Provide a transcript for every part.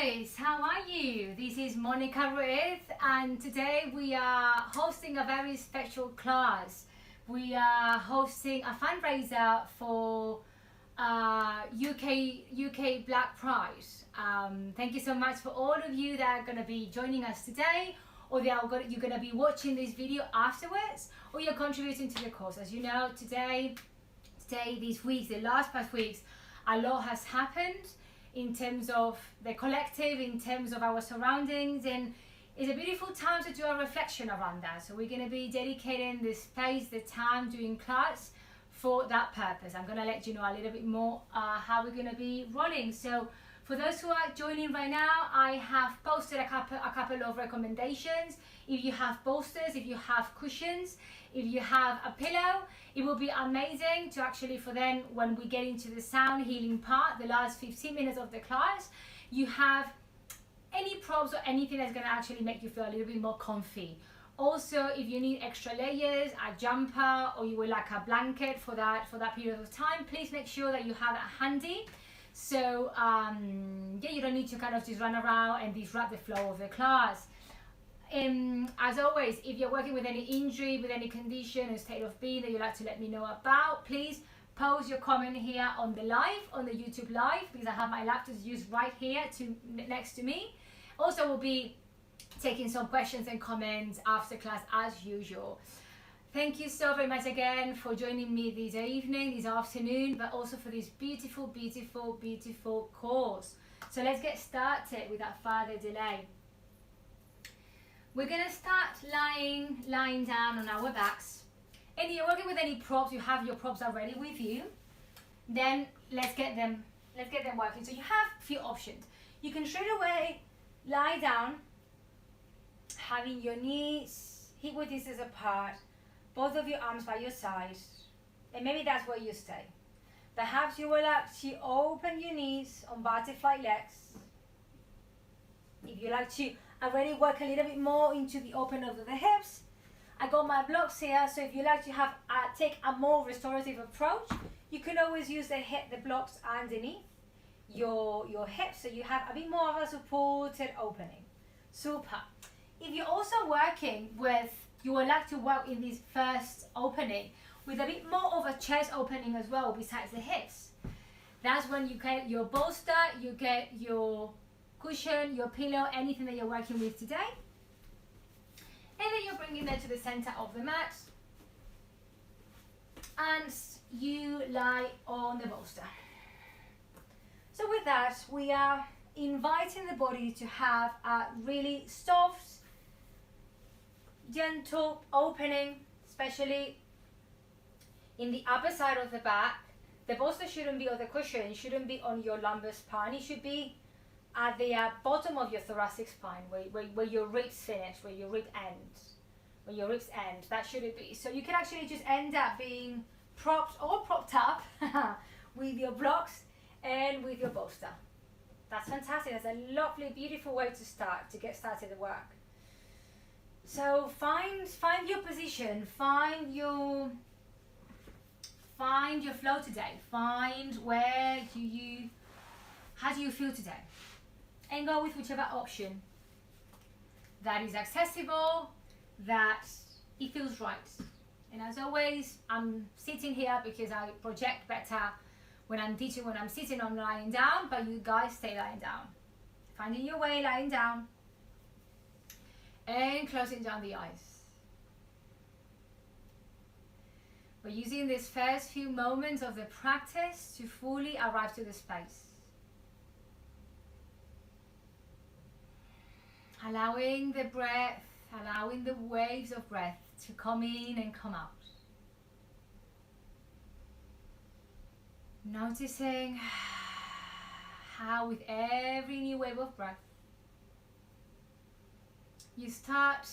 lovelies, how are you? This is Monica Ruiz, and today we are hosting a very special class. We are hosting a fundraiser for UK Black Pride. Thank you so much for all of you that are going to be joining us today, or you're going to be watching this video afterwards, or you're contributing to the cause. As you know, today, these weeks, the last past weeks, a lot has happened in terms of the collective, in terms of our surroundings, and it's a beautiful time to do a reflection around that. So we're going to be dedicating the space, the time during class for that purpose. I'm going to let you know a little bit more how we're going to be rolling. So for those who are joining right now, I have posted a couple of recommendations. If you have bolsters, if you have cushions, if you have a pillow, it will be amazing to actually, for then when we get into the sound healing part, the last 15 minutes of the class, you have any props or anything that's going to actually make you feel a little bit more comfy. Also, if you need extra layers, a jumper, or you would like a blanket for that period of time, please make sure that you have it handy. So yeah, you don't need to kind of just run around and disrupt the flow of the class. As always, if you're working with any injury, with any condition or state of being that you'd like to let me know about, please post your comment here on the live, on the YouTube live, because I have my laptop used right here next to me. Also, we'll be taking some questions and comments after class as usual. Thank you so very much again for joining me this evening, this afternoon, but also for this beautiful, beautiful, beautiful course. So let's get started without further delay. We're going to start lying down on our backs. And you're working with any props, you have your props already with you. Then let's get them working. So you have a few options. You can straight away lie down, having your knees hip-width distance apart, both of your arms by your side, and maybe that's where you stay. Perhaps you will like to open your knees on butterfly legs. If you like to already work a little bit more into the open of the hips, I got my blocks here, so if you like to have take a more restorative approach, you can always use the blocks underneath your hips, so you have a bit more of a supported opening. Super. If you're also working with, you would like to work in this first opening with a bit more of a chest opening as well besides the hips, that's when you get your bolster, you get your cushion, your pillow, anything that you're working with today, and then you're bringing them to the center of the mat and you lie on the bolster. So with that, we are inviting the body to have a really soft, gentle opening, especially in the upper side of the back. The bolster shouldn't be, or the cushion shouldn't be on your lumbar spine. It should be at the bottom of your thoracic spine, where your ribs finish, where your ribs end, that should it be. So you can actually just end up being propped up with your blocks and with your bolster. That's fantastic. That's a lovely, beautiful way to get started the work. So find your position, find your flow today. Find how do you feel today? And go with whichever option that is accessible, that it feels right. And as always, I'm sitting here because I project better when I'm teaching. When I'm sitting, I'm lying down, but you guys stay lying down. Finding your way, lying down, and closing down the eyes. We're using these first few moments of the practice to fully arrive to the space. Allowing the breath, allowing the waves of breath to come in and come out. Noticing how with every new wave of breath, you start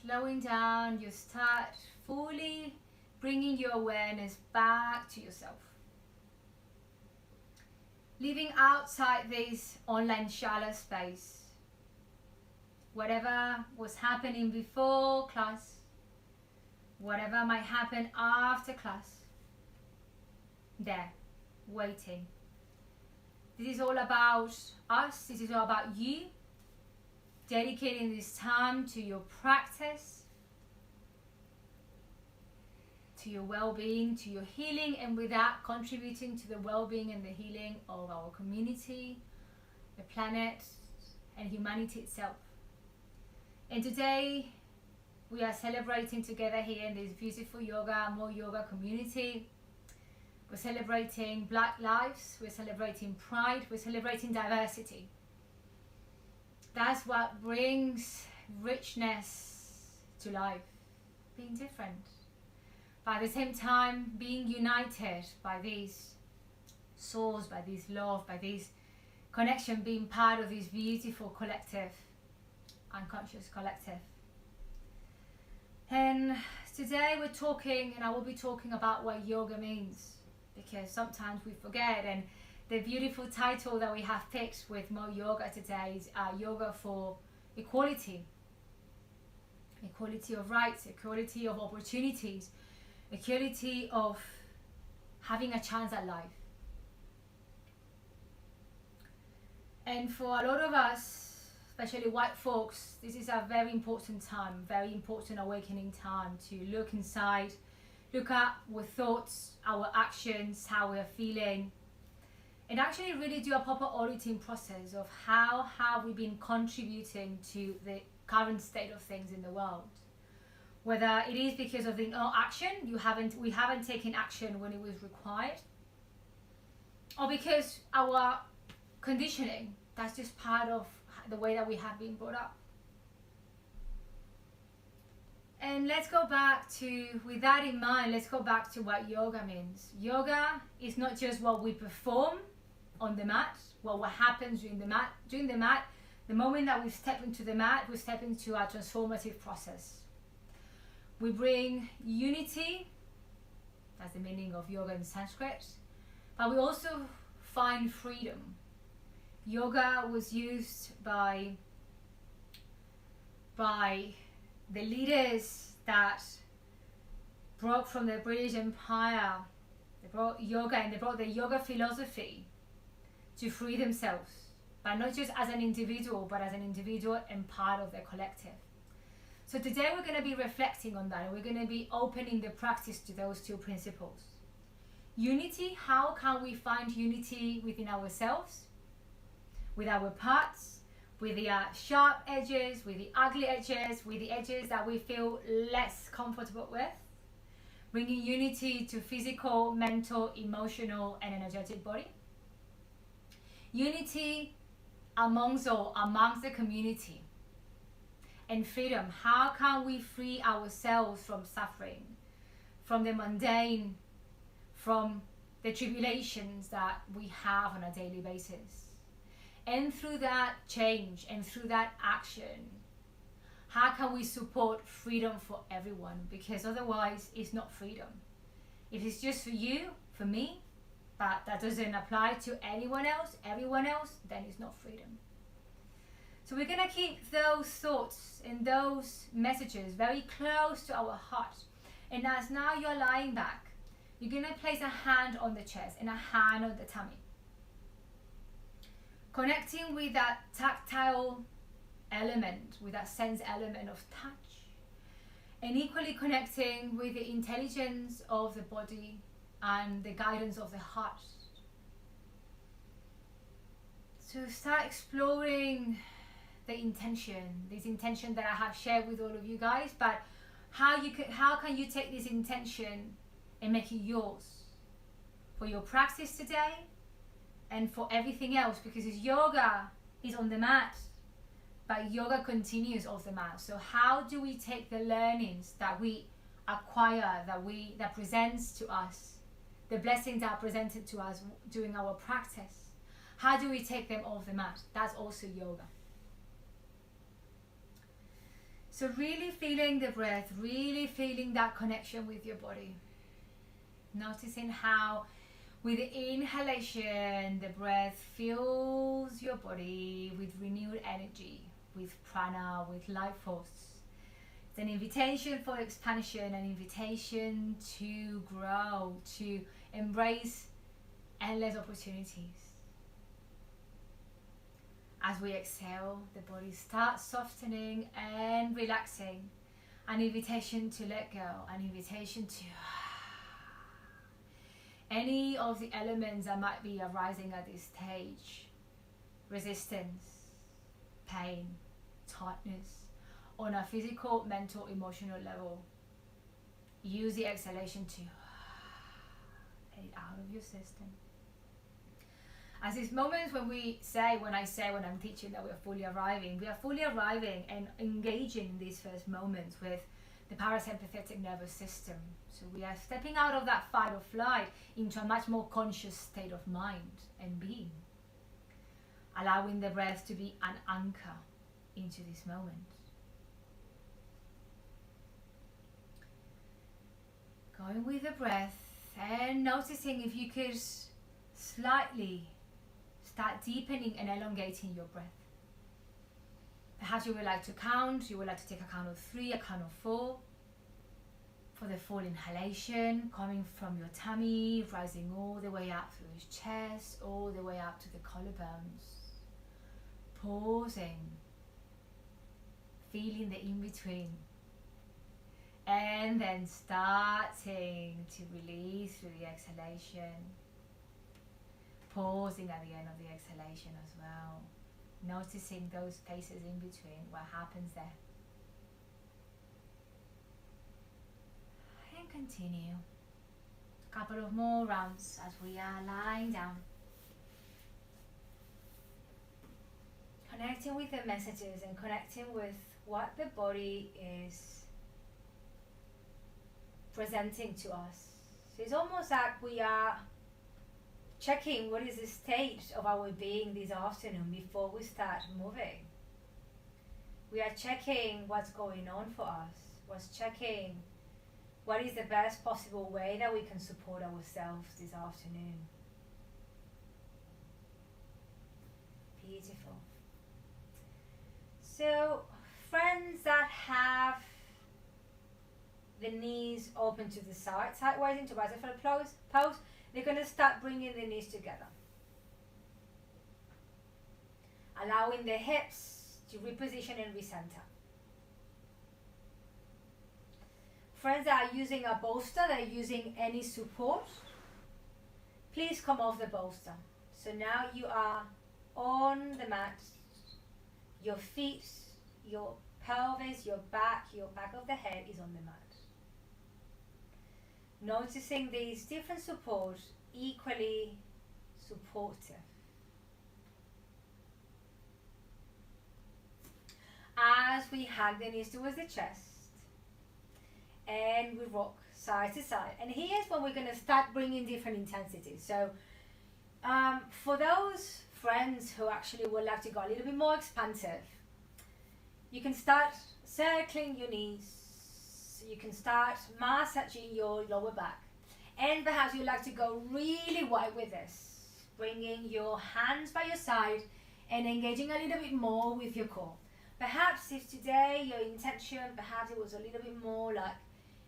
slowing down, you start fully bringing your awareness back to yourself. Living outside this online shallow space. Whatever was happening before class, whatever might happen after class, there, waiting, This is all about us. This is all about you dedicating this time to your practice, to your well-being, to your healing, and with that contributing to the well-being and the healing of our community, the planet, and humanity itself. And today we are celebrating together here in this beautiful More Yoga community. We're celebrating Black lives, we're celebrating pride, we're celebrating diversity. That's what brings richness to life, being different. But at the same time, being united by this source, by this love, by this connection, being part of this beautiful collective, unconscious collective. And today we're talking, and I will be talking about what yoga means, because sometimes we forget. And the beautiful title that we have picked with More Yoga today is Yoga for Equality. Equality of rights, equality of opportunities, equality of having a chance at life. And for a lot of us, especially white folks, this is a very important time, very important awakening time to look inside, look at our thoughts, our actions, how we're feeling, and actually really do a proper auditing process of how have we been contributing to the current state of things in the world. Whether it is because of the action, we haven't taken action when it was required, or because our conditioning, that's just part of the way that we have been brought up. And let's go back to, with that in mind, let's go back to what yoga means. Yoga is not just what we perform on the mat, what happens during the mat. The moment that we step into the mat, we step into a transformative process. We bring unity, that's the meaning of yoga in Sanskrit, but we also find freedom. Yoga was used by the leaders that broke from the British Empire. They brought yoga, and they brought the yoga philosophy to free themselves, but not just as an individual, but as an individual and part of the collective. So today we're going to be reflecting on that, and we're going to be opening the practice to those two principles. Unity, how can we find unity within ourselves, with our parts, with the sharp edges, with the ugly edges, with the edges that we feel less comfortable with, bringing unity to physical, mental, emotional, and energetic body. Unity amongst the community. And freedom, how can we free ourselves from suffering, from the mundane, from the tribulations that we have on a daily basis. And through that change and through that action, how can we support freedom for everyone? Because otherwise it's not freedom. If it's just for you, for me, but that doesn't apply to everyone else, then it's not freedom. So we're going to keep those thoughts and those messages very close to our heart. And as now you're lying back, you're going to place a hand on the chest and a hand on the tummy. Connecting with that tactile element, with that sense element of touch. And equally connecting with the intelligence of the body and the guidance of the heart. So start exploring the intention, this intention that I have shared with all of you guys, but how can you take this intention and make it yours for your practice today and for everything else, because yoga is on the mat, but yoga continues off the mat. So how do we take the learnings that we acquire, that presents to us, the blessings that are presented to us during our practice, how do we take them off the mat? That's also yoga. So really feeling the breath, really feeling that connection with your body. Noticing how with the inhalation, the breath fills your body with renewed energy, with prana, with life force. It's an invitation for expansion, an invitation to grow, to embrace endless opportunities. As we exhale, the body starts softening and relaxing. An invitation to let go, an invitation to any of the elements that might be arising at this stage. Resistance, pain, tightness, on a physical, mental, emotional level. Use the exhalation to let it out of your system. As these moments when I'm teaching that we're fully arriving, we are fully arriving and engaging in these first moments with the parasympathetic nervous system. So we are stepping out of that fight or flight into a much more conscious state of mind and being. Allowing the breath to be an anchor into this moment. Going with the breath and noticing if you could slightly start deepening and elongating your breath. Perhaps you would like to count, you would like to take a count of 3, a count of 4. For the full inhalation, coming from your tummy, rising all the way up through your chest, all the way up to the collarbones. Pausing, feeling the in-between. And then starting to release through the exhalation. Pausing at the end of the exhalation as well. Noticing those spaces in between, what happens there. And continue. A couple of more rounds as we are lying down. Connecting with the messages and connecting with what the body is presenting to us. So it's almost like we are checking what is the state of our being this afternoon before we start moving. We are checking what's going on for us, checking what is the best possible way that we can support ourselves this afternoon. Beautiful. So, friends that have the knees open to the side, sideways into butterfly pose, they're going to start bringing the knees together. Allowing the hips to reposition and recenter. Friends that are using a bolster, that are using any support, please come off the bolster. So now you are on the mat. Your feet, your pelvis, your back of the head is on the mat. Noticing these different supports, equally supportive. As we hug the knees towards the chest and we rock side to side. And here's when we're going to start bringing different intensities. So for those friends who actually would like to go a little bit more expansive, you can start circling your knees. You can start massaging your lower back. And perhaps you'd like to go really wide with this, bringing your hands by your side and engaging a little bit more with your core. Perhaps if today your intention, perhaps it was a little bit more like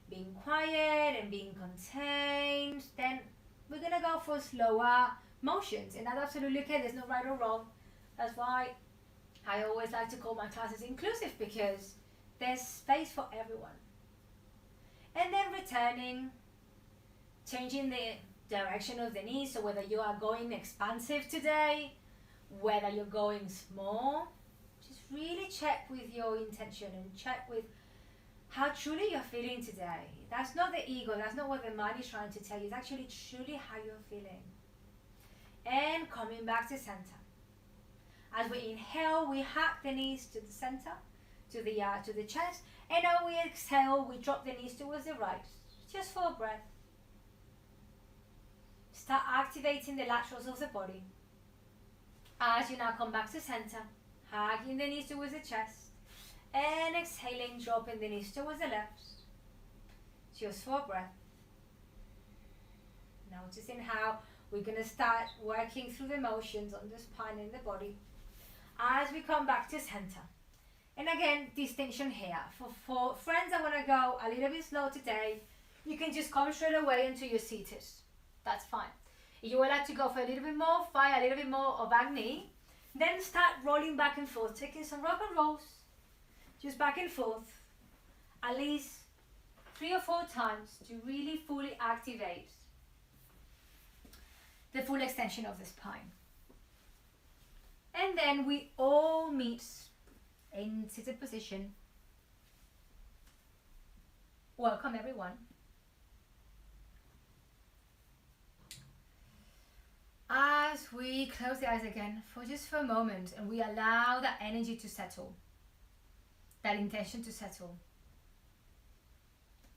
being quiet and being contained, then we're going to go for slower motions. And that's absolutely okay. There's no right or wrong. That's why I always like to call my classes inclusive, because there's space for everyone. And then returning, changing the direction of the knees. So whether you are going expansive today, whether you're going small, just really check with your intention and check with how truly you're feeling today. That's not the ego, that's not what the mind is trying to tell you. It's actually truly how you're feeling. And coming back to center. As we inhale, we hug the knees to the center, to the chest. And now we exhale, we drop the knees towards the right, just for a breath. Start activating the laterals of the body. As you now come back to center, hugging the knees towards the chest, and exhaling, dropping the knees towards the left, just for a breath. Noticing how we're going to start working through the motions on the spine and the body as we come back to center. And again, distinction here. For friends that want to go a little bit slow today, you can just come straight away until you're seated. That's fine. If you would like to go for a little bit more fire, a little bit more of agni, Then start rolling back and forth, taking some rock and rolls, just back and forth, at least 3 or 4 times to really fully activate the full extension of the spine. And then we all meet in seated position. Welcome everyone. As we close the eyes again for just a moment and we allow that energy to settle, that intention to settle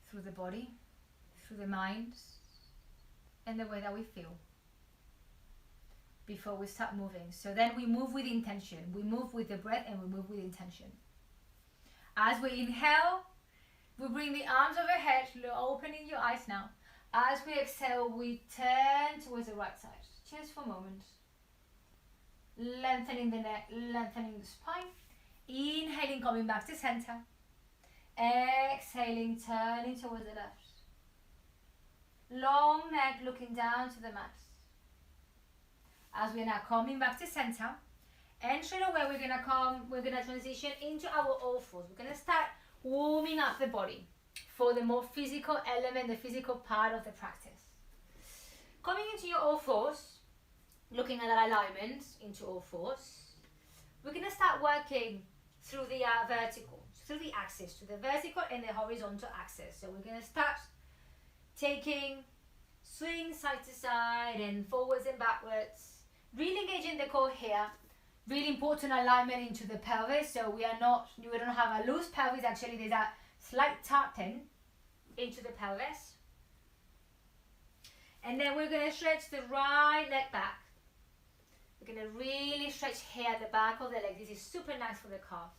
through the body, through the mind, and the way that we feel before we start moving. So then we move with intention, we move with the breath, and we move with intention. As we inhale, we bring the arms overhead, opening your eyes now. As we exhale, we turn towards the right side, just for a moment. Lengthening the neck, lengthening the spine. Inhaling, coming back to center. Exhaling, turning towards the left. Long neck, looking down to the mat. As we are now coming back to center, and straight away we're gonna transition into our all fours. We're gonna start warming up the body for the more physical element, the physical part of the practice. Coming into your all fours, looking at that alignment into all fours, we're gonna start working through the vertical, through the axis, to the vertical and the horizontal axis. So we're gonna start taking swing side to side and forwards and backwards. Really engaging the core here. Really important alignment into the pelvis, so we don't have a loose pelvis. Actually, there's a slight tapping into the pelvis. And then we're going to stretch the right leg back. We're going to really stretch here the back of the leg. This is super nice for the calf.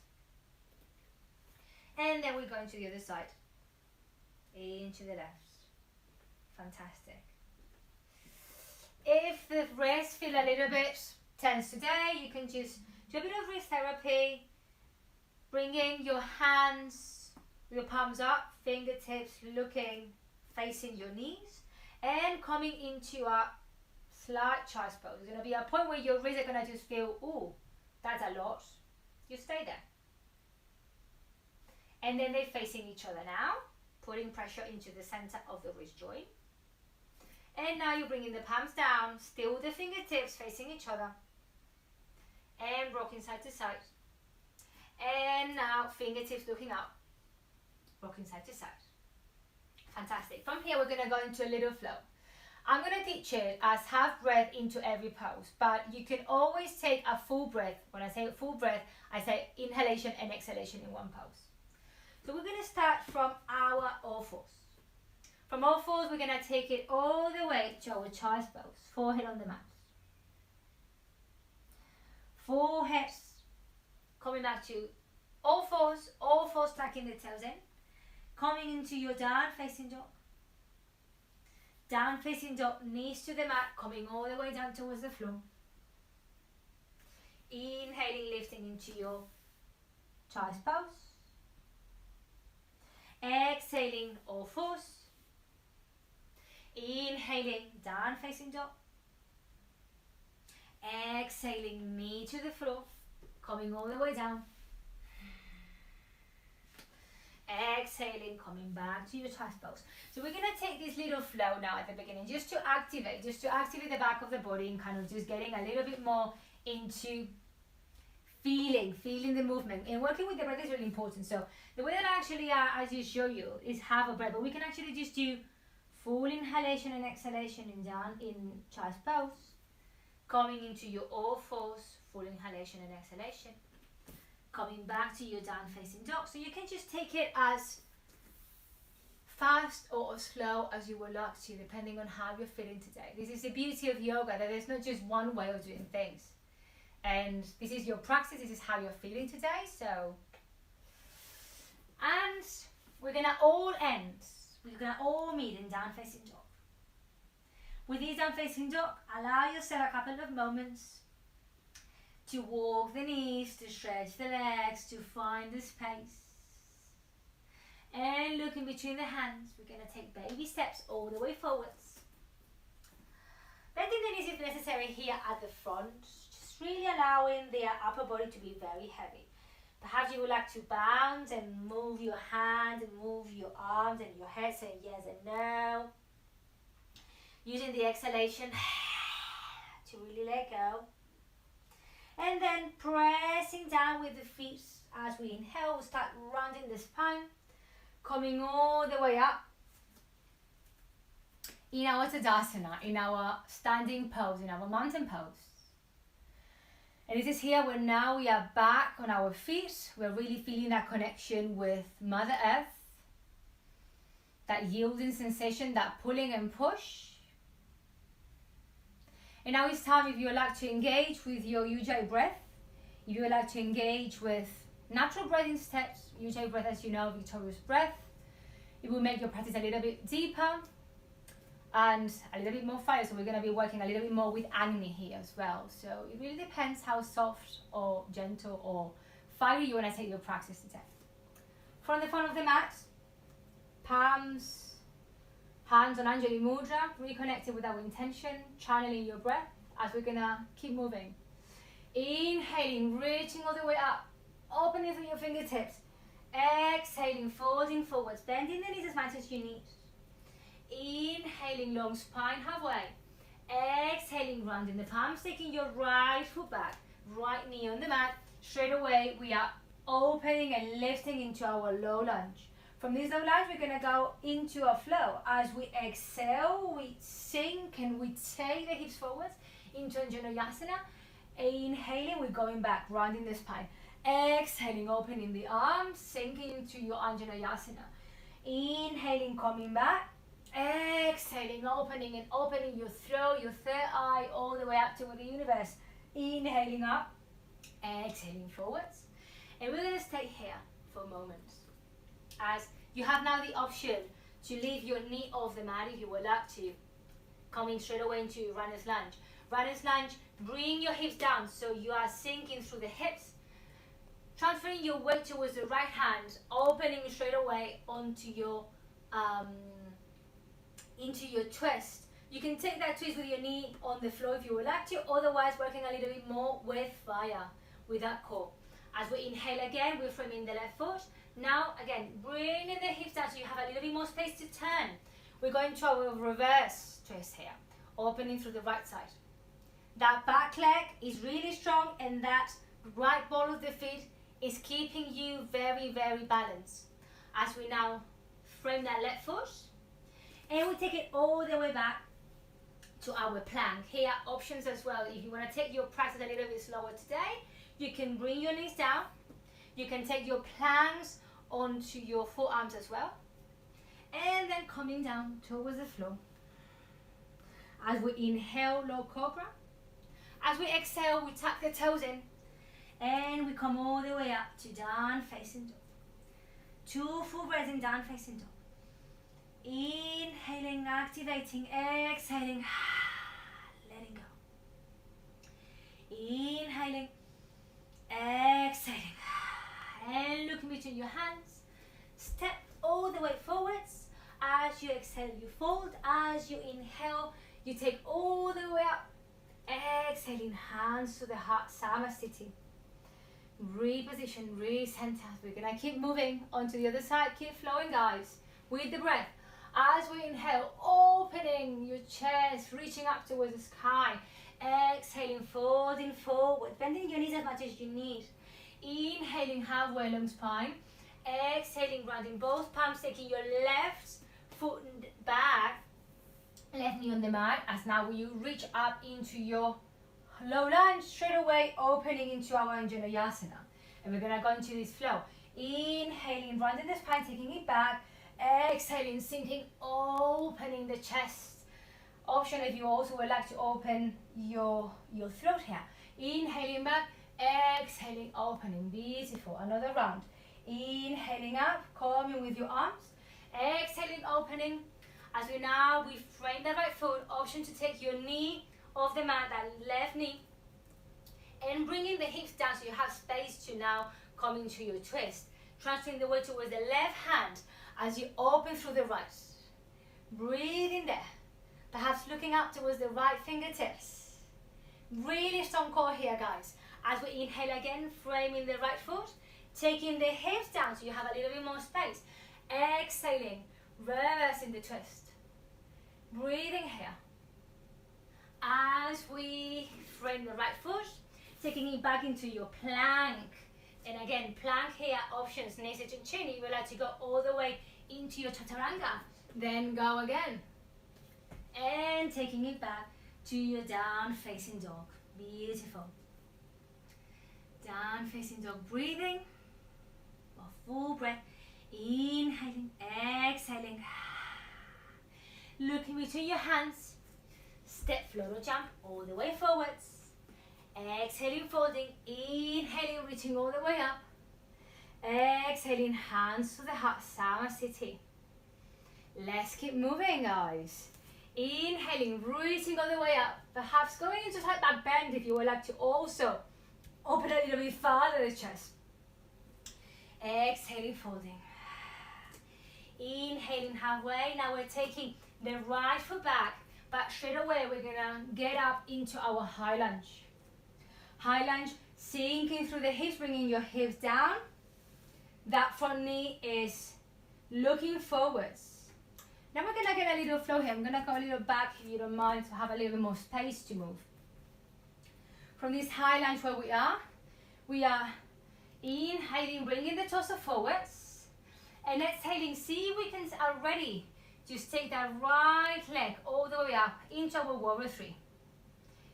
And then we're going to the other side. Into the left. Fantastic. If the wrists feel a little bit tense today, you can just do a bit of wrist therapy, bringing your hands, your palms up, fingertips looking, facing your knees, and coming into a slight child's pose. There's going to be a point where your wrists are going to just feel, ooh, that's a lot. You stay there. And then they're facing each other now, putting pressure into the center of the wrist joint. And now you're bringing the palms down, still the fingertips facing each other. And rocking side to side. And now fingertips looking up, rocking side to side. Fantastic. From here, we're going to go into a little flow. I'm going to teach it as half breath into every pose, but you can always take a full breath. When I say full breath, I say inhalation and exhalation in one pose. So we're going to start from our all fours. From all fours, we're going to take it all the way to our child's pose, forehead on the mat. Forehead, coming back to all fours tucking the tails in. Coming into your down facing dog. Down facing dog, knees to the mat, coming all the way down towards the floor. Inhaling, lifting into your child's pose. Exhaling, all fours. Inhaling, down facing dog. Exhaling, knee to the floor, coming all the way down. Exhaling, coming back to your chest pose. So we're going to take this little flow now at the beginning, just to activate the back of the body and kind of just getting a little bit more into feeling the movement. And working with the breath is really important. So the way that I actually, I just show you, is half a breath, but we can actually just do full inhalation and exhalation in down in child's pose, coming into your all fours, full inhalation and exhalation, coming back to your down facing dog. So you can just take it as fast or as slow as you would like to, depending on how you're feeling today. This is the beauty of yoga, that there's not just one way of doing things. And this is your practice, this is how you're feeling today. So, and we're gonna all end. We're going to all meet in down facing dog. With this down facing dog, allow yourself a couple of moments to walk the knees, to stretch the legs, to find the space. And look in between the hands. We're going to take baby steps all the way forwards. Bending the knees if necessary here at the front. Just really allowing the upper body to be very heavy. Perhaps you would like to bounce and move your hands and move your arms and your head, saying yes and no. Using the exhalation to really let go. And then pressing down with the feet as we inhale. We'll start rounding the spine, coming all the way up. In our Tadasana, in our standing pose, in our mountain pose. And this is here where now we are back on our feet. We're really feeling that connection with Mother Earth. That yielding sensation, that pulling and push. And now it's time, if you would like to engage with your Ujjayi breath, if you would like to engage with natural breathing steps, Ujjayi breath, as you know, victorious breath, it will make your practice a little bit deeper and a little bit more fire. So we're going to be working a little bit more with Agni here as well. So it really depends how soft or gentle or fiery you want to take your practice today. From the front of the mat, palms, hands on Anjali Mudra, reconnected with our intention, channeling your breath as we're going to keep moving. Inhaling, reaching all the way up, opening through your fingertips. Exhaling, folding forwards, bending the knees as much as you need. Inhaling, long spine halfway. Exhaling, rounding the palms, taking your right foot back, right knee on the mat. Straight away, we are opening and lifting into our low lunge. From this low lunge, we're going to go into a flow. As we exhale, we sink and we take the hips forwards into Anjaneyasana. Inhaling, we're going back, rounding the spine. Exhaling, opening the arms, sinking into your Anjaneyasana. Inhaling, coming back. Exhaling, opening and opening your throat, your third eye, all the way up to the universe. Inhaling up, exhaling forwards. And we're going to stay here for a moment. As you have now the option to leave your knee off the mat if you would like to. Coming straight away into runner's lunge. Runner's lunge, bring your hips down so you are sinking through the hips. Transferring your weight towards the right hand, opening straight away onto your into your twist. You can take that twist with your knee on the floor if you would like to, otherwise working a little bit more with fire, with that core. As we inhale again, we're framing the left foot. Now again, bringing the hips down so you have a little bit more space to turn. We're going to our reverse twist here, opening through the right side. That back leg is really strong and that right ball of the feet is keeping you very, very balanced. As we now frame that left foot, and we take it all the way back to our plank. Here are options as well. If you want to take your practice a little bit slower today, you can bring your knees down. You can take your planks onto your forearms as well. And then coming down towards the floor. As we inhale, low cobra. As we exhale, we tuck the toes in. And we come all the way up to down facing dog. 2 full breaths in down facing dog. Inhaling, activating, exhaling, letting go. Inhaling, exhaling, and looking between your hands. Step all the way forwards. As you exhale, you fold. As you inhale, you take all the way up. Exhaling, hands to the heart, Samasthiti. Reposition, recenter. We're gonna keep moving onto the other side. Keep flowing, guys, with the breath. As we inhale, opening your chest, reaching up towards the sky. Exhaling, folding forward, bending your knees as much as you need. Inhaling, halfway long spine. Exhaling, rounding both palms, taking your left foot back, left knee on the mat. As now you reach up into your low lunge, straight away opening into our Anjaneyasana. And we're gonna go into this flow. Inhaling, rounding the spine, taking it back. Exhaling, sinking, opening the chest. Option if you also would like to open your throat here. Inhaling back, exhaling, opening. Beautiful. Another round. Inhaling up, coming with your arms. Exhaling, opening. As we frame the right foot, option to take your knee off the mat, that left knee, and bringing the hips down so you have space to now come into your twist. Transferring the weight towards the left hand as you open through the right. Breathe in there. Perhaps looking up towards the right fingertips. Really strong core here, guys. As we inhale again, framing the right foot, taking the hips down so you have a little bit more space. Exhaling, reversing the twist. Breathing here. As we frame the right foot, taking it back into your plank. And again, plank here, options, knees and chin. You would like to go all the way into your chaturanga. Then go again. And taking it back to your down facing dog. Beautiful. Down facing dog, breathing. A full breath. Inhaling, exhaling. Looking between your hands. Step, float or jump all the way forwards. Exhaling, folding. Inhaling, reaching all the way up. Exhaling, hands to the heart, Samasthiti. Let's keep moving, guys. Inhaling, reaching all the way up. Perhaps going into like that bend if you would like to also open a little bit further the chest. Exhaling, folding. Inhaling halfway. Now we're taking the right foot back, but straight away we're gonna get up into our high lunge. High lunge, sinking through the hips, bringing your hips down. That front knee is looking forwards. Now we're gonna get a little flow here. I'm gonna go a little back if you don't mind to have a little bit more space to move. From this high lunge where we are inhaling, bringing the torso forwards, and exhaling. See if we can already just take that right leg all the way up into our warrior three.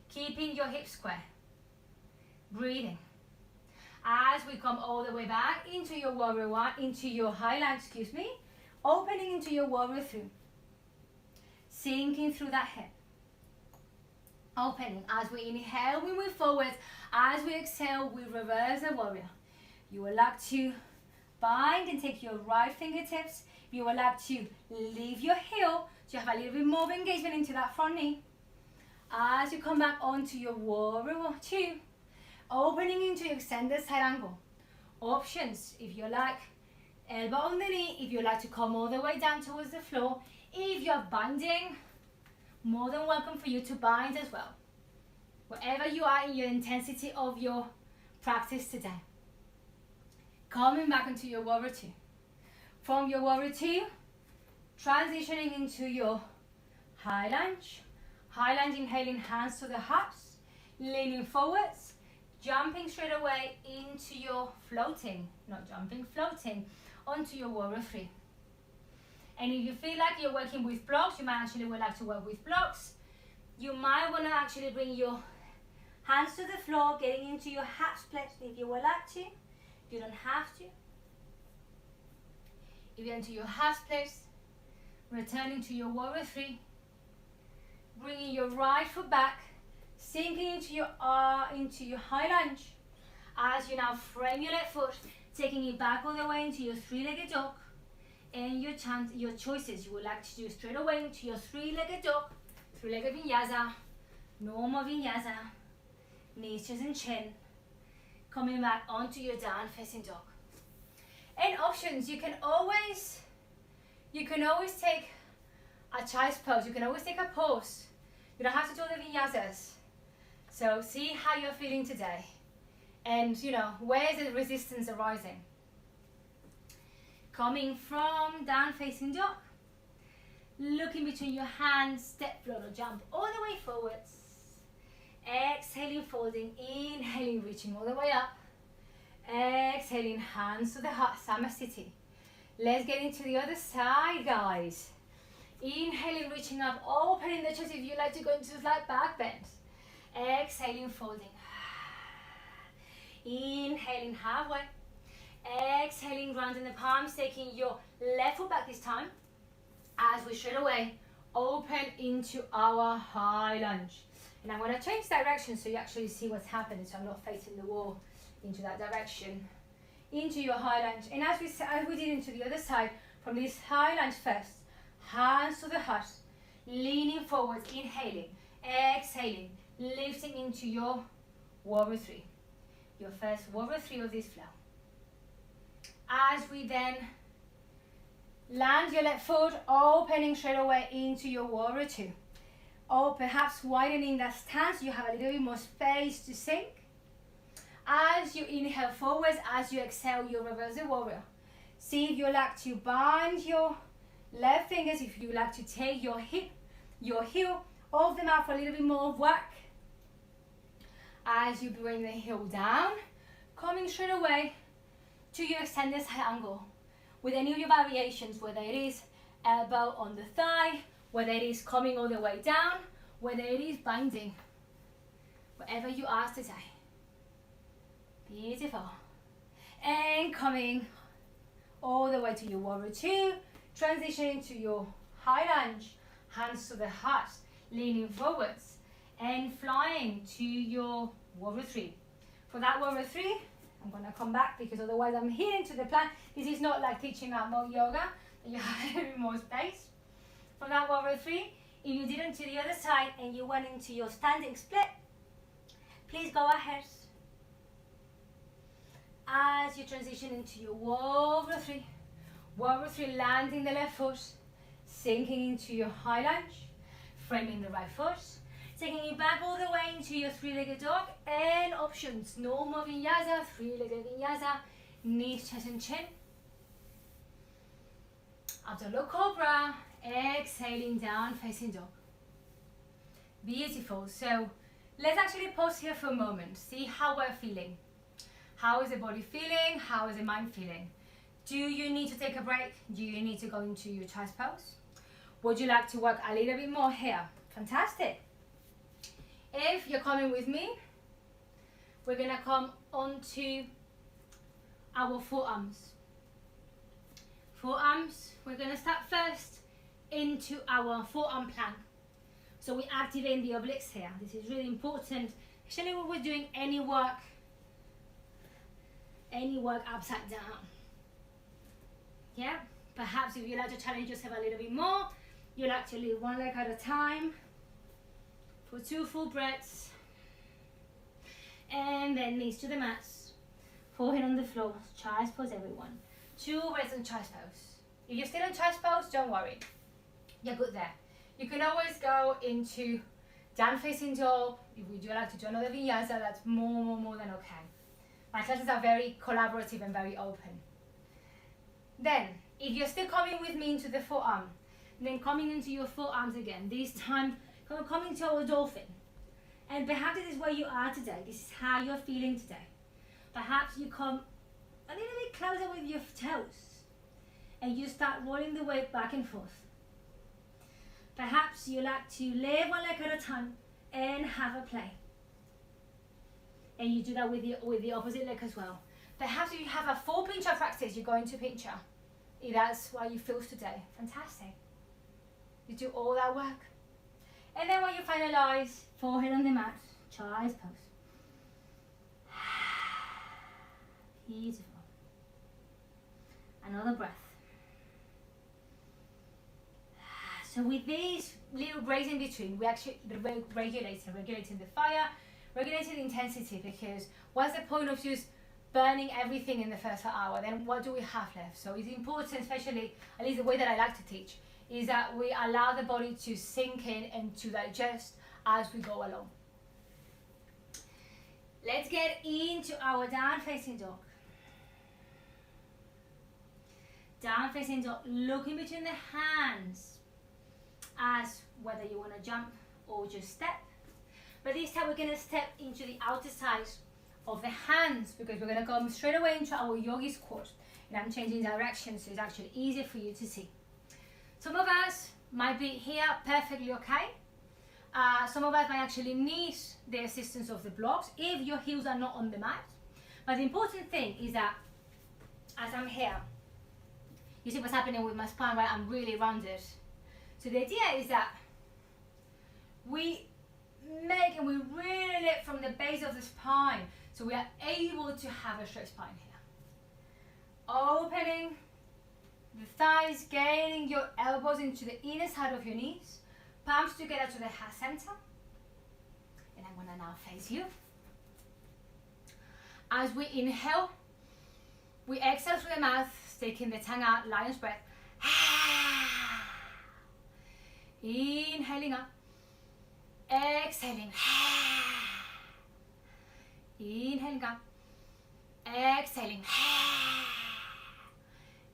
Keeping your hips square. Breathing. As we come all the way back into your warrior one, into your high lunge, opening into your warrior three. Sinking through that hip. Opening. As we inhale, we move forwards. As we exhale, we reverse the warrior. You would like to bind and take your right fingertips. You would like to leave your heel so you have a little bit more of engagement into that front knee. As you come back onto your warrior two, opening into your extended side angle. Options, if you like, elbow on the knee, if you like to come all the way down towards the floor. If you're binding, more than welcome for you to bind as well. Wherever you are in your intensity of your practice today. Coming back into your warrior two. From your warrior two, transitioning into your high lunge. High lunge, inhaling, hands to the hips, leaning forwards, jumping straight away into your floating, floating onto your warrior three. And if you feel like you're working with blocks, you might actually would like to work with blocks. You might want to actually bring your hands to the floor, getting into your half split if you would like to. You don't have to. If you're into your half split, returning to your warrior three, bringing your right foot back, sinking into your high lunge. As you now frame your left foot, taking it back all the way into your three-legged dog. And your choices, you would like to do straight away into your three-legged dog, three-legged vinyasa, normal vinyasa, knees, chest and chin, coming back onto your down facing dog. And options, you can always take a child's pose, you can always take a pose. You don't have to do the vinyasas. So see how you're feeling today. And where is the resistance arising? Coming from down facing dog, looking between your hands, step, float or jump all the way forwards. Exhaling, folding, inhaling, reaching all the way up. Exhaling, hands to the heart, Samasthiti. Let's get into the other side, guys. Inhaling, reaching up, opening the chest if you like to go into slight back bend. Exhaling, folding. Inhaling halfway. Exhaling, grounding the palms, taking your left foot back this time. As we straight away open into our high lunge. And I'm going to change direction so you actually see what's happening, so I'm not facing the wall into that direction. Into your high lunge. And as we did into the other side, from this high lunge first, hands to the heart, leaning forward, inhaling, exhaling, lifting into your warrior three. Your first warrior three of this flow. As we then land your left foot, opening straight away into your warrior two. or perhaps widening that stance, you have a little bit more space to sink. As you inhale forwards, as you exhale, you reverse the warrior. See if you like to bind your left fingers, if you like to take your hip, your heel off the mat for a little bit more work. As you bring the heel down, coming straight away to your extended side angle. With any of your variations, whether it is elbow on the thigh, whether it is coming all the way down, whether it is binding, whatever you are today. Beautiful. And coming all the way to your warrior two, transitioning to your high lunge, hands to the heart, leaning forwards, and flying to your warrior three. For that warrior three, I'm gonna come back because otherwise I'm hitting to the plan. This is not like teaching out more yoga, you have a little bit more space. For that warrior three, if you didn't to the other side and you went into your standing split, please go ahead. As you transition into your warrior three, landing the left foot, sinking into your high lunge, framing the right foot, taking it back all the way into your three-legged dog, and options, normal vinyasa, three-legged vinyasa, knees, chest and chin. Abdominal cobra, exhaling down, facing dog. Beautiful. So let's actually pause here for a moment, see how we're feeling. How is the body feeling? How is the mind feeling? Do you need to take a break? Do you need to go into your chest pose? Would you like to work a little bit more here? Fantastic. If you're coming with me, we're gonna come onto our forearms. Forearms, we're gonna start first into our forearm plank. So we activate the obliques here. This is really important, especially when we're doing any work upside down. Yeah, perhaps if you like to challenge yourself a little bit more, you like to leave one leg at a time for 2 full breaths, and then knees to the mats, forehead on the floor, child's pose everyone. 2 breaths in child's pose. If you're still in child's pose, don't worry, you're good there. You can always go into down facing dog. If you do like to do another vinyasa, that's more than okay. My classes are very collaborative and very open. Then, if you're still coming with me into the forearm, then coming into your forearms again, this time coming to our dolphin. And perhaps this is where you are today, this is how you're feeling today. Perhaps you come a little bit closer with your toes and you start rolling the weight back and forth. Perhaps you like to lay one leg at a time and have a play. And you do that with the opposite leg as well. Perhaps if you have a full pincher practice, you go into pincher. If that's what you feel today, fantastic. You do all that work. And then when you finalize, forehead on the mat, child's pose. Beautiful. Another breath. So with these little breaks in between, we actually regulating the fire, regulating the intensity, because what's the point of just burning everything in the first hour? Then what do we have left? So it's important, especially, at least the way that I like to teach, is that we allow the body to sink in and to digest as we go along. Let's get into our down facing dog. Down facing dog, looking between the hands as whether you want to jump or just step. But this time we're going to step into the outer side of the hands, because we're going to come straight away into our yogi squat. And I'm changing direction so it's actually easier for you to see. Some of us might be here perfectly okay. Some of us might actually need the assistance of the blocks if your heels are not on the mat. But the important thing is that as I'm here, you see what's happening with my spine, right? I'm really rounded. So the idea is that we make and we really lift from the base of the spine, so we are able to have a straight spine here. Opening the thighs, getting your elbows into the inner side of your knees, palms together to the heart center. And I'm gonna now face you. As we inhale, we exhale through the mouth, sticking the tongue out, lion's breath. Inhaling up. exhaling, inhaling up, exhaling,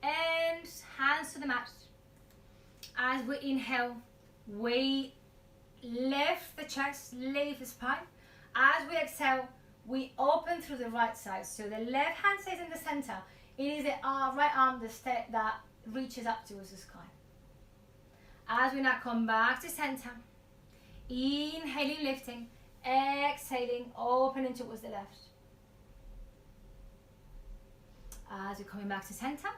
and hands to the mat. As we inhale, we lift the chest, lift the spine. As we exhale, we open through the right side. So the left hand stays in the center. It is the right arm that reaches up towards the sky. As we now come back to center, inhaling, lifting, exhaling, opening towards the left. As we're coming back to center,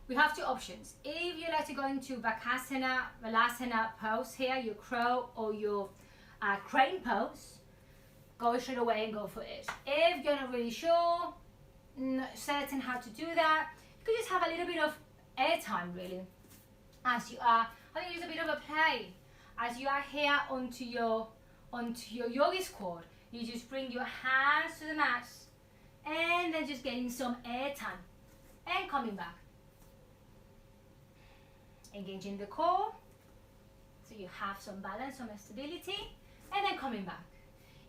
we have two options. If you like to go into Bakasana, Vinyasa pose here, your crow or your crane pose, go straight away and go for it. If you're not really sure, certain how to do that, you could just have a little bit of airtime really. As you are, I think it's a bit of a play. As you are here onto your yogi squat, you just bring your hands to the mat and then just getting some airtime and coming back. Engaging the core, so you have some balance, some stability, and then coming back.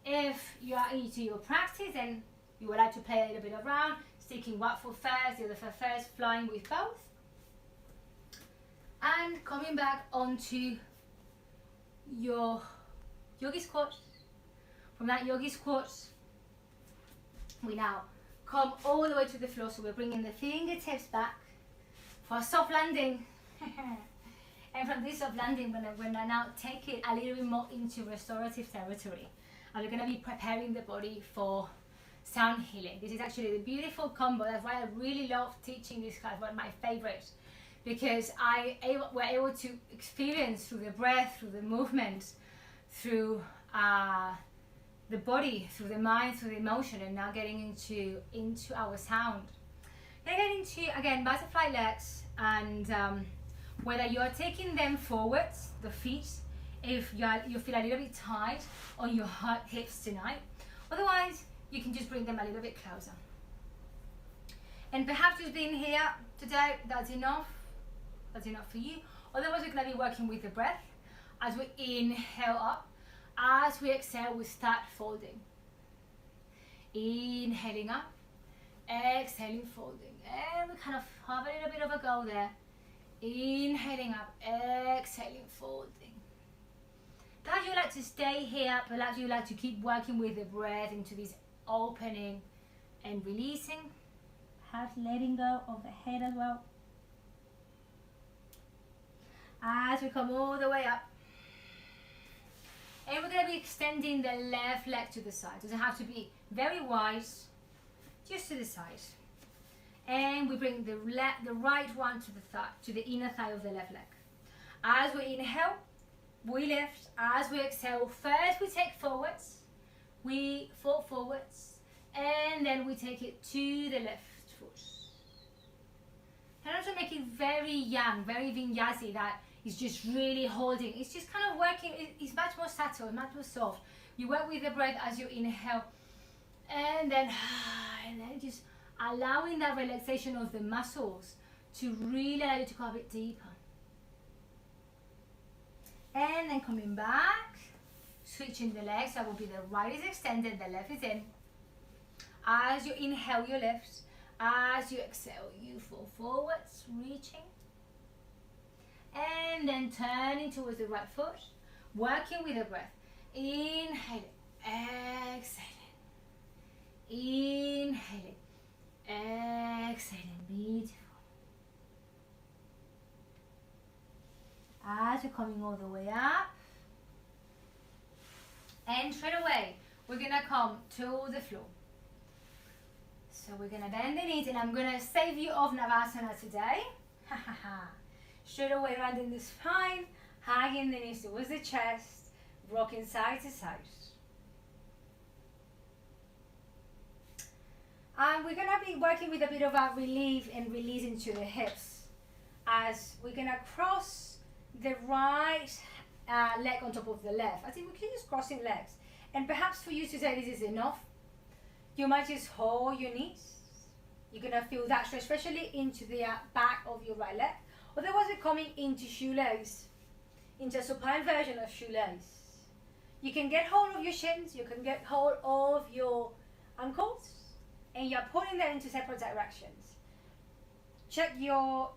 If you are into your practice and you would like to play a little bit around, sticking one foot first, the other foot first, flying with both, and coming back onto your yogi squat. From that yogi squat, we now come all the way to the floor, so we're bringing the fingertips back for a soft landing. And from this soft landing, when I now take it a little bit more into restorative territory, and we're going to be preparing the body for sound healing. This is actually the beautiful combo. That's why I really love teaching this class, one of my favorites, because we're able to experience through the breath, through the movement, through the body, through the mind, through the emotion, and now getting into our sound. Then getting into, again, butterfly legs, and whether you are taking them forwards, the feet, if you feel a little bit tight on your hips tonight. Otherwise, you can just bring them a little bit closer. And perhaps just being here today, that's enough. That's enough for you. Otherwise, we're going to be working with the breath. As we inhale up, as we exhale, we start folding. Inhaling up, exhaling, folding. And we kind of have a little bit of a go there. Inhaling up, exhaling, folding. Perhaps you like to stay here, perhaps you like to keep working with the breath into this opening and releasing. Perhaps letting go of the head as well. As we come all the way up. And we're going to be extending the left leg to the side. It doesn't have to be very wide, just to the side. And we bring the right one to the inner thigh of the left leg. As we inhale, we lift. As we exhale, first we take forwards. We fall forwards. And then we take it to the left foot. And also make it very young, very vinyasa, that is just really holding. It's just kind of working. It's much more subtle, much more soft. You work with the breath as you inhale. And then just allowing that relaxation of the muscles to really allow you to go a bit deeper. And then coming back, switching the legs. That will be the right is extended, the left is in. As you inhale, you lift. As you exhale, you fall forwards, reaching. And then turning towards the right foot, working with the breath. Inhaling, exhaling. Inhaling, exhaling. Beautiful. As you're coming all the way up, and straight away we're gonna come to the floor. So we're gonna bend the knees, and I'm gonna save you of Navasana today. Straight away, rounding the spine, hugging the knees towards the chest, rocking side to side. And we're gonna be working with a bit of a relief and release into the hips, as we're gonna cross the right leg on top of the left. I think we can just crossing legs. And perhaps for you to say this is enough, you might just hold your knees. You're gonna feel that stretch, especially into the back of your right leg. Otherwise, we're coming into shoelace, into a supine version of shoelace. You can get hold of your shins, you can get hold of your ankles, and you're pulling them into separate directions. Check your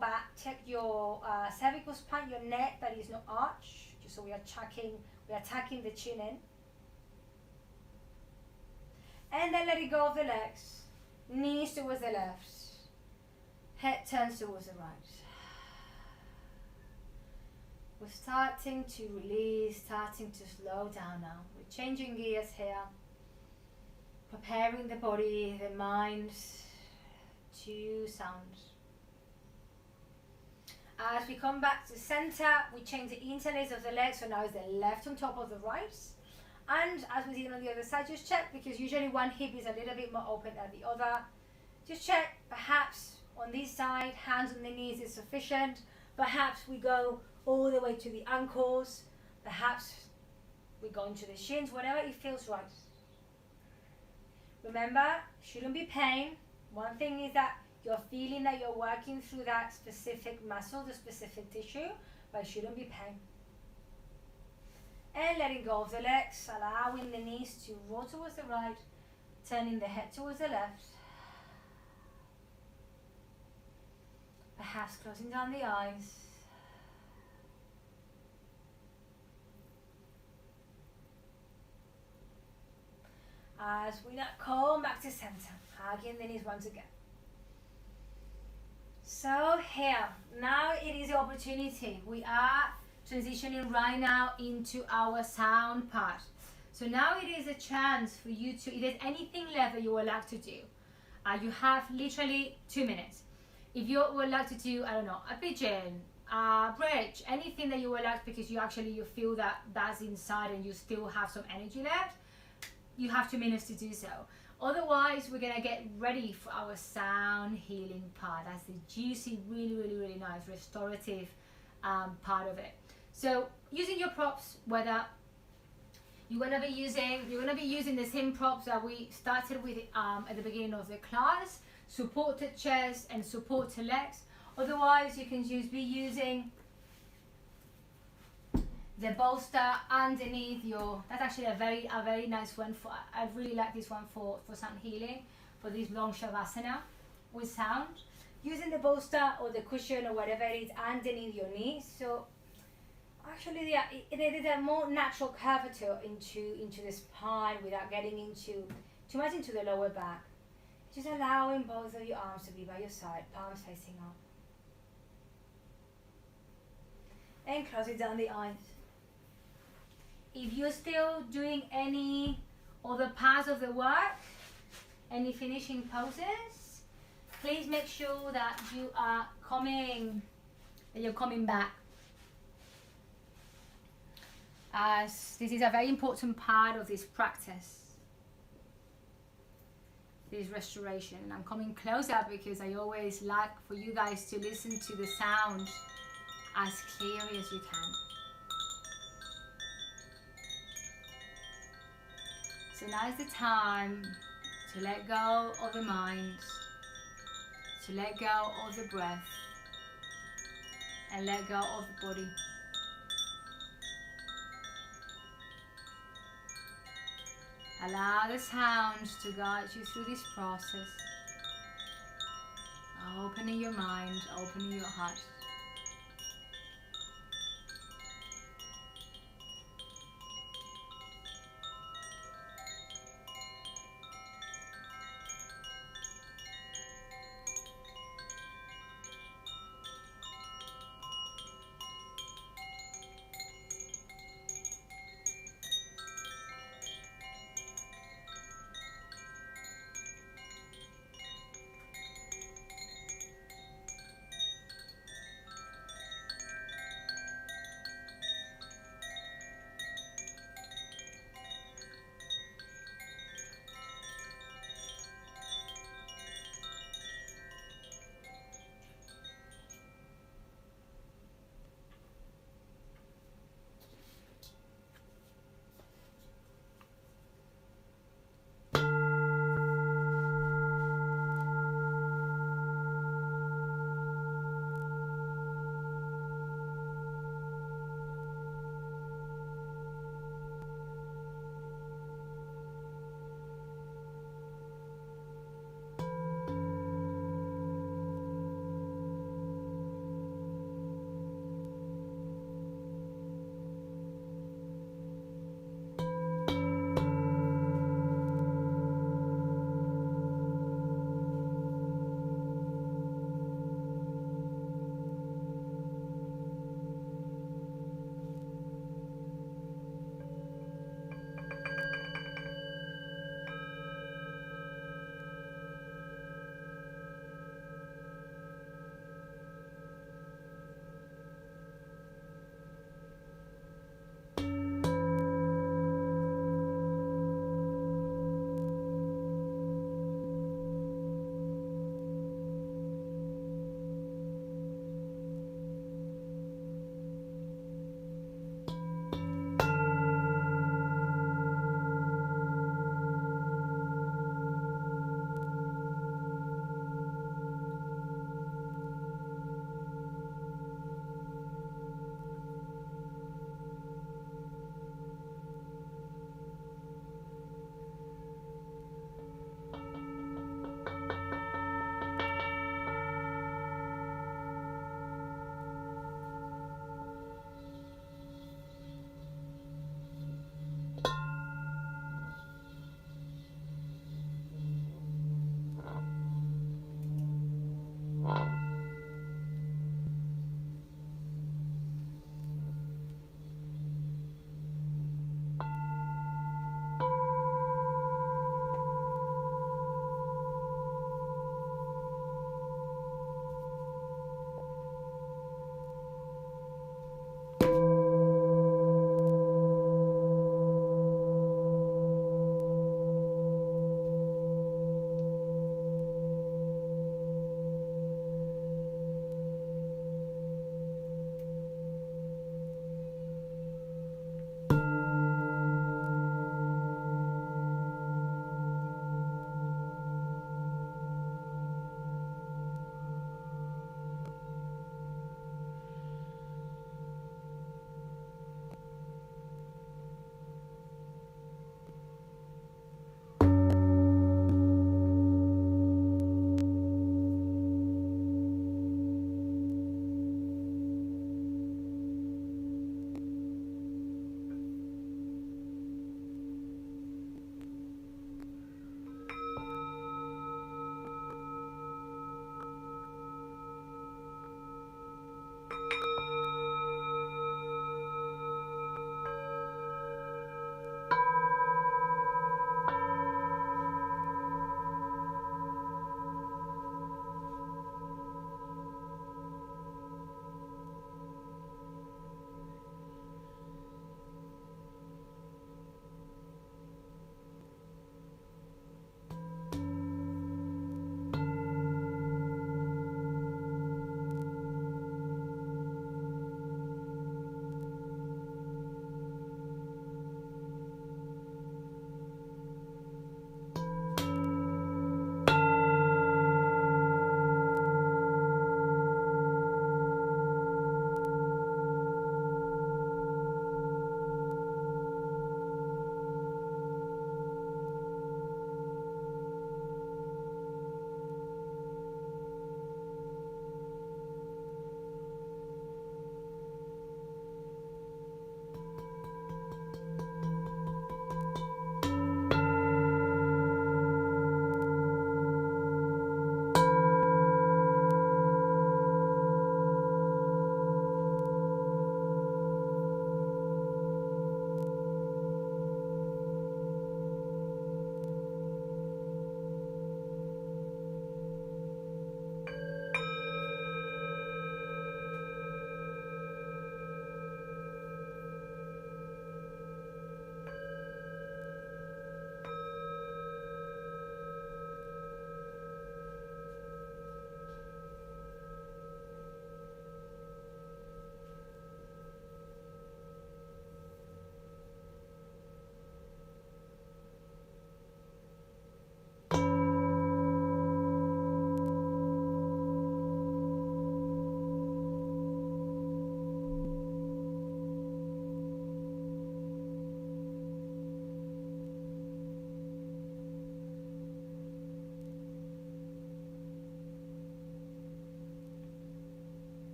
back, check your cervical spine, your neck that is not arched, just so we are attacking the chin in. And then let it go of the legs, knees towards the left, head turns towards the right. We're starting to release, starting to slow down now. We're changing gears here, preparing the body, the mind to sound. As we come back to center, we change the interlace of the legs, so now it's the left on top of the right. And as we did on the other side, just check, because usually one hip is a little bit more open than the other. Just check, perhaps on this side, hands on the knees is sufficient. Perhaps we go all the way to the ankles. Perhaps we go into the shins, whatever it feels right. Remember, shouldn't be pain. One thing is that you're feeling that you're working through that specific muscle, the specific tissue, but it shouldn't be pain. And letting go of the legs, allowing the knees to roll towards the right, turning the head towards the left. Perhaps closing down the eyes. As we now come back to center, hugging the knees once again. So here, now it is the opportunity. We are transitioning right now into our sound part. So now it is a chance for you to, if there's anything left that you would like to do, you have literally 2 minutes. If you would like to do, I don't know, a pigeon, a bridge, anything that you would like, because you feel that that's inside and you still have some energy left, you have 2 minutes to do so. Otherwise, we're gonna get ready for our sound healing part. That's the juicy, really nice restorative part of it. So using your props, whether you're gonna be using the same props that we started with at the beginning of the class, supported chest and supported legs. Otherwise, you can be using the bolster underneath your, that's actually a very nice one for, I really like this one for sound healing, for this long shavasana with sound. Using the bolster or the cushion or whatever it is underneath your knees. So actually it is a more natural curvature into the spine without getting into too much into the lower back. Just allowing both of your arms to be by your side, palms facing up. And closing down the eyes. If you're still doing any other parts of the work, any finishing poses, please make sure that you're coming back. As this is a very important part of this practice, this restoration. And I'm coming closer because I always like for you guys to listen to the sound as clearly as you can. So now is the time to let go of the mind, to let go of the breath, and let go of the body. Allow the sounds to guide you through this process. Opening your mind, opening your heart.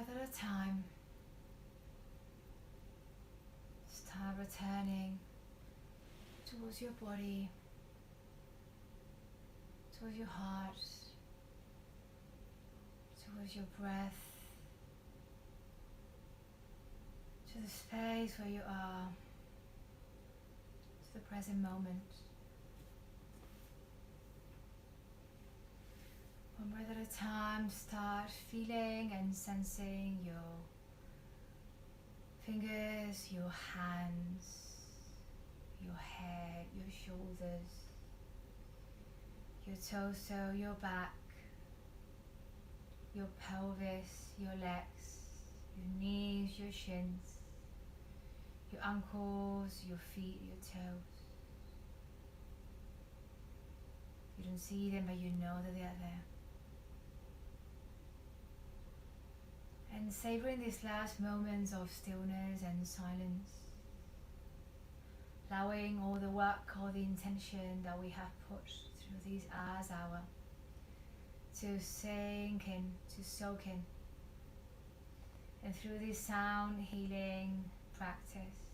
breath at a time, start returning towards your body, towards your heart, towards your breath, to the space where you are, to the present moment. One breath at a time, start feeling and sensing your fingers, your hands, your head, your shoulders, your torso, your back, your pelvis, your legs, your knees, your shins, your ankles, your feet, your toes. You don't see them, but you know that they are there. And savoring these last moments of stillness and silence, allowing all the work, all the intention that we have put through these hours to sink in, to soak in. And through this sound healing practice,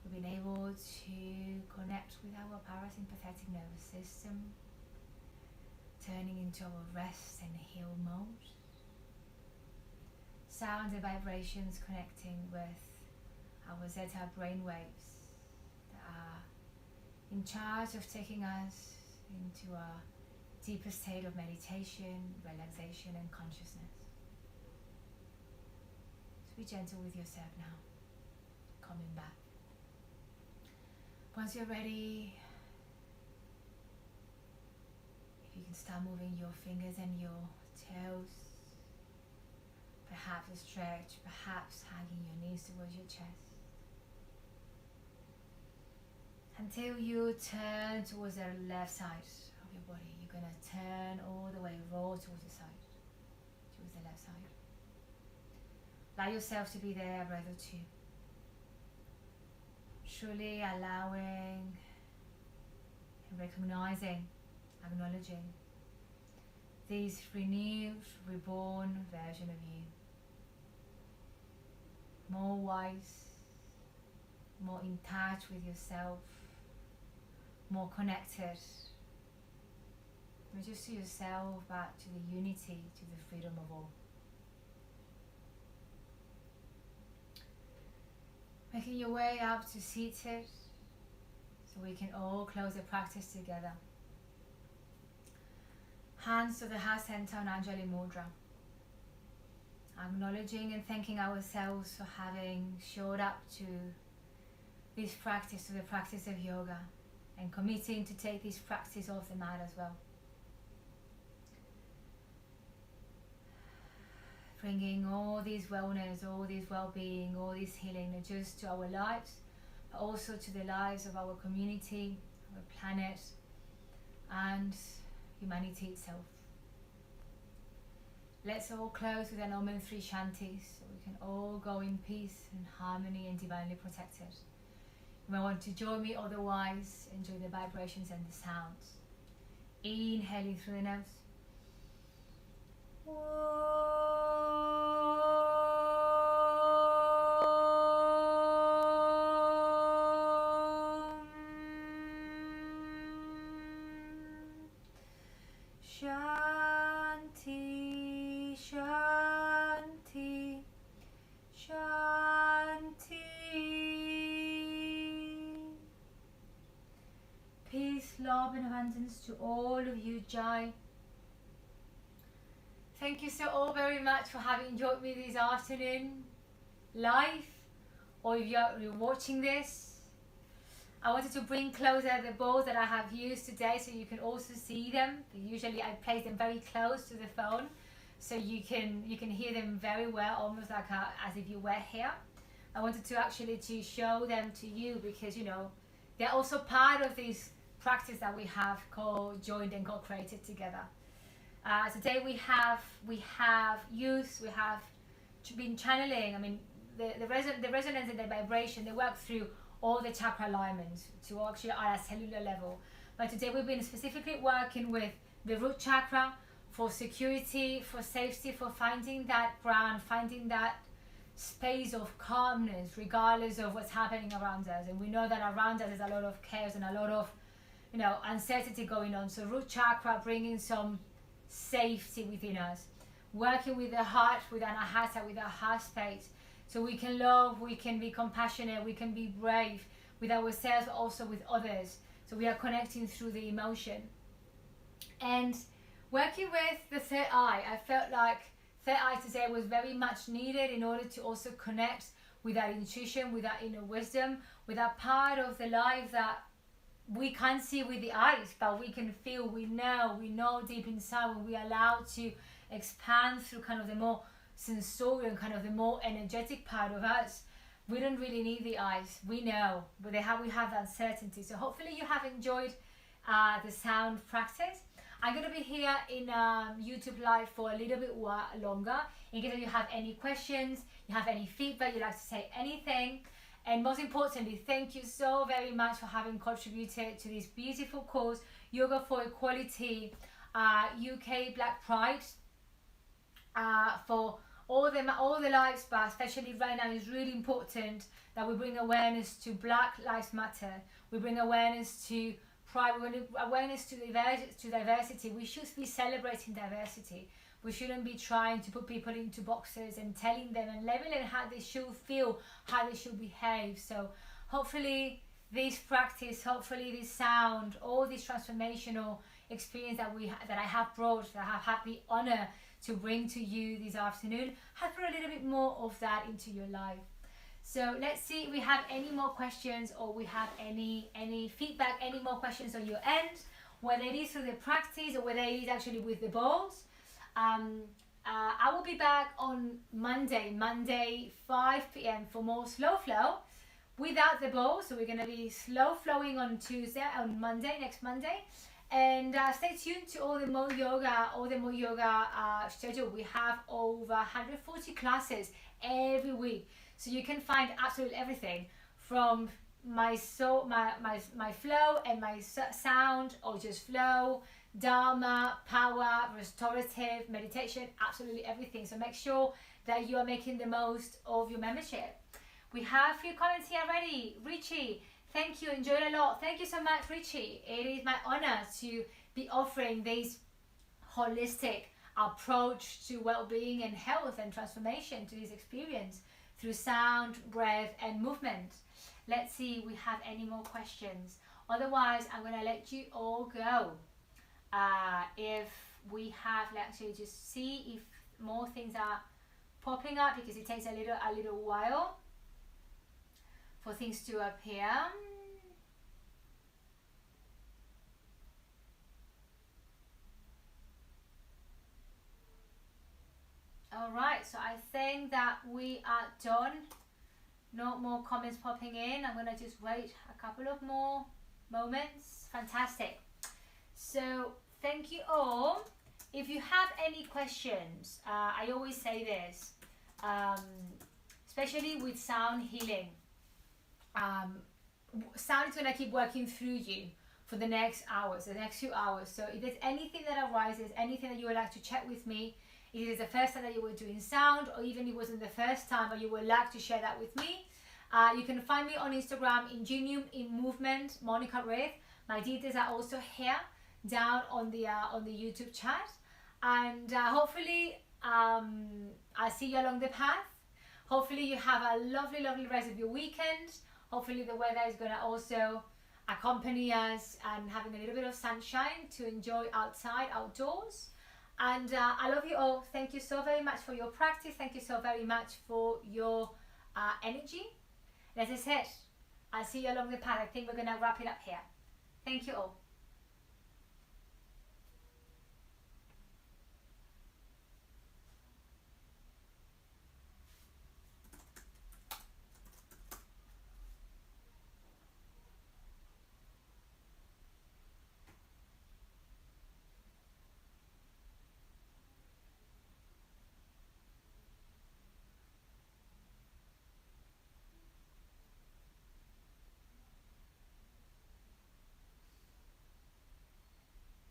we've been able to connect with our parasympathetic nervous system, turning into our rest and heal mode. Sounds and vibrations connecting with our zeta brainwaves that are in charge of taking us into a deeper state of meditation, relaxation and consciousness. So be gentle with yourself now, coming back. Once you're ready, if you can start moving your fingers and your toes, perhaps a stretch, perhaps hanging your knees towards your chest, until you turn towards the left side of your body. You're going to turn all the way, roll towards the side, towards the left side. Allow yourself to be there a breath or two. Truly allowing and recognizing, acknowledging this renewed, reborn version of you. More wise, more in touch with yourself, more connected, not just to yourself, but to the unity, to the freedom of all. Making your way up to seated, so we can all close the practice together. Hands to the heart center on Anjali Mudra. Acknowledging and thanking ourselves for having showed up to this practice, to the practice of yoga, and committing to take this practice off the mat as well. Bringing all this wellness, all this well-being, all this healing, not just to our lives, but also to the lives of our community, our planet, and humanity itself. Let's all close with an Om and 3 shanties, so we can all go in peace and harmony and divinely protected. You may want to join me, otherwise enjoy the vibrations and the sounds. Inhaling through the nose. Shanti, Shanti, Shanti. Peace, love and abundance to all of you, Jai. Thank you so all very much for having joined me this afternoon live, or if you're watching this. I wanted to bring closer the bowls that I have used today so you can also see them. Usually I place them very close to the phone so you can hear them very well, almost like as if you were here. I wanted to actually to show them to you because, you know, they're also part of this practice that we have co-joined and co-created together. Today we have been channeling. I mean, the resonance and the vibration, they work through all the chakra alignments to actually at a cellular level. But today we've been specifically working with the root chakra for security, for safety, for finding that ground, finding that space of calmness regardless of what's happening around us. And we know that around us is a lot of chaos and a lot of, you know, uncertainty going on. So root chakra bringing some safety within us, working with the heart, with anahata, with our heart space, so we can love, we can be compassionate, we can be brave with ourselves, but also with others. So we are connecting through the emotion. And working with the third eye, I felt like third eye today was very much needed in order to also connect with our intuition, with our inner wisdom, with that part of the life that we can't see with the eyes, but we can feel, we know deep inside, when we allow to expand through kind of the more sensorial, kind of the more energetic part of us. We don't really need the eyes, we know, but we have that certainty. So hopefully you have enjoyed the sound practice. I'm going to be here in YouTube Live for a little bit longer in case you have any questions, you have any feedback, you'd like to say anything. And most importantly, thank you so very much for having contributed to this beautiful cause, Yoga for Equality, UK Black Pride, for all the lives, but especially right now it's really important that we bring awareness to Black Lives Matter. We bring awareness to pride, we bring awareness to diversity. We should be celebrating diversity. We shouldn't be trying to put people into boxes and telling them and labeling how they should feel, how they should behave. So hopefully this practice, hopefully this sound, all this transformational experience that I have brought, that I have had the honor to bring to you this afternoon, has brought a little bit more of that into your life. So let's see if we have any more questions, or we have any feedback, any more questions on your end, whether it is through the practice or whether it is actually with the balls. I will be back on Monday 5 p.m. for more slow flow without the balls. So we're going to be slow flowing on next Monday. And stay tuned to all the More Yoga schedule. We have over 140 classes every week. So you can find absolutely everything from my flow and my sound, or just flow, Dharma, power, restorative, meditation, absolutely everything. So make sure that you are making the most of your membership. We have a few comments here already. Richie, thank you, enjoyed a lot. Thank you so much, Richie. It is my honor to be offering this holistic approach to well-being and health and transformation to this experience through sound, breath, and movement. Let's see if we have any more questions. Otherwise, I'm going to let you all go. If we have, let's just see if more things are popping up, because it takes a little while for things to appear. All right, so I think that we are done. No more comments popping in. I'm gonna just wait a couple of more moments. Fantastic. So thank you all. If you have any questions, I always say this, especially with sound healing. Sound is gonna keep working through you for the next hours, the next few hours. So if there's anything that arises, anything that you would like to check with me, if it is the first time that you were doing sound, or even if it wasn't the first time, but you would like to share that with me, you can find me on Instagram, Ingenium in Movement, Monica Ruiz. My details are also here down on the YouTube chat. And hopefully I'll see you along the path. Hopefully you have a lovely rest of your weekend. Hopefully the weather is going to also accompany us and having a little bit of sunshine to enjoy outside, outdoors. And I love you all. Thank you so very much for your practice. Thank you so very much for your energy. And as I said, I'll see you along the path. I think we're going to wrap it up here. Thank you all.